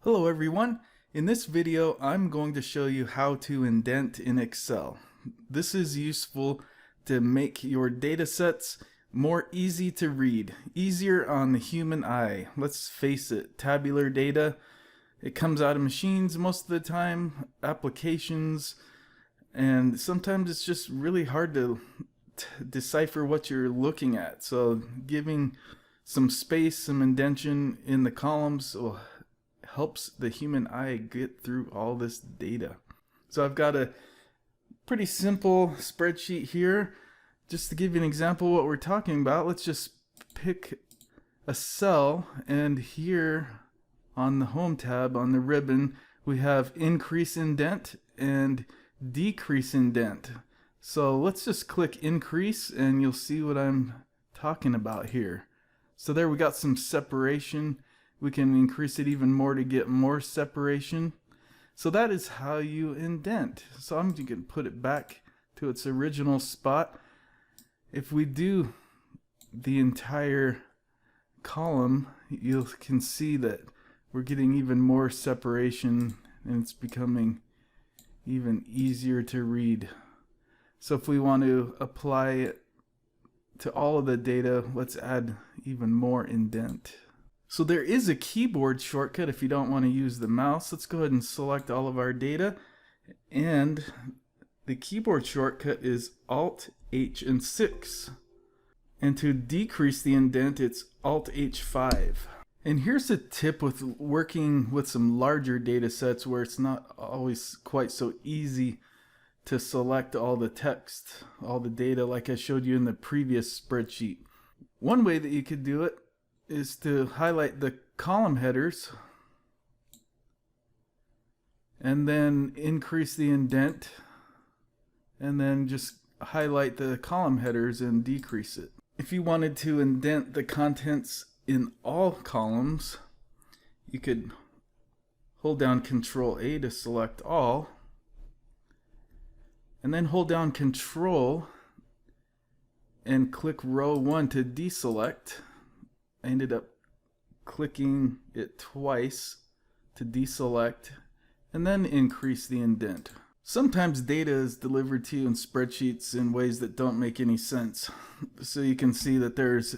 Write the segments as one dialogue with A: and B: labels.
A: Hello everyone. In this video I'm going to show you how to indent in Excel. This is useful to make your data sets more easy to read, easier on the human eye. Let's face it, tabular data, it comes out of machines most of the time, applications, and sometimes it's just really hard to decipher what you're looking at. So giving some space, some indentation in the columns helps the human eye get through all this data. So I've got a pretty simple spreadsheet here. Just to give you an example of what we're talking about, let's just pick a cell, and here on the home tab on the ribbon we have increase indent and decrease indent. So let's just click increase and you'll see what I'm talking about here. So there we got some separation. We can increase it even more to get more separation. So that is how you indent. So I'm going to put it back to its original spot. If we do the entire column, you can see that we're getting even more separation and it's becoming even easier to read. So if we want to apply it to all of the data, let's add even more indent. So there is a keyboard shortcut if you don't want to use the mouse. Let's go ahead and select all of our data, and the keyboard shortcut is Alt H and 6. And to decrease the indent, it's Alt H5. And here's a tip with working with some larger data sets where it's not always quite so easy to select all the text, all the data like I showed you in the previous spreadsheet. One way that you could do it is to highlight the column headers and then increase the indent, and then just highlight the column headers and decrease it. If you wanted to indent the contents in all columns, you could hold down Control A to select all, and then hold down Control and click row 1 to deselect. I ended up clicking it twice to deselect and then increase the indent. Sometimes data is delivered to you in spreadsheets in ways that don't make any sense. So you can see that there's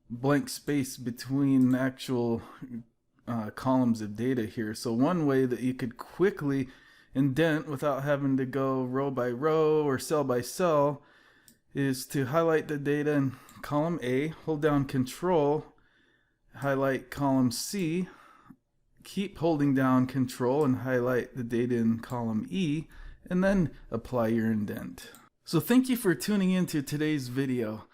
A: blank space between actual columns of data here. So one way that you could quickly indent without having to go row by row or cell by cell is to highlight the data in column A, hold down Control, highlight column C, keep holding down Control and highlight the data in column E, and then apply your indent. So thank you for tuning into today's video.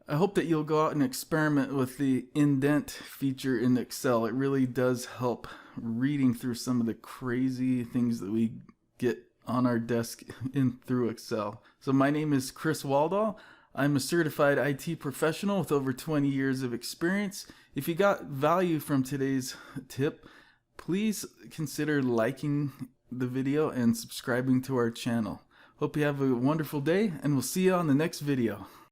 A: I hope that you'll go out and experiment with the indent feature in Excel. It really does help reading through some of the crazy things that we get on our desk through Excel. So my name is Chris Waldall. I'm a certified IT professional with over 20 years of experience. If you got value from today's tip, please consider liking the video and subscribing to our channel. Hope you have a wonderful day, and we'll see you on the next video.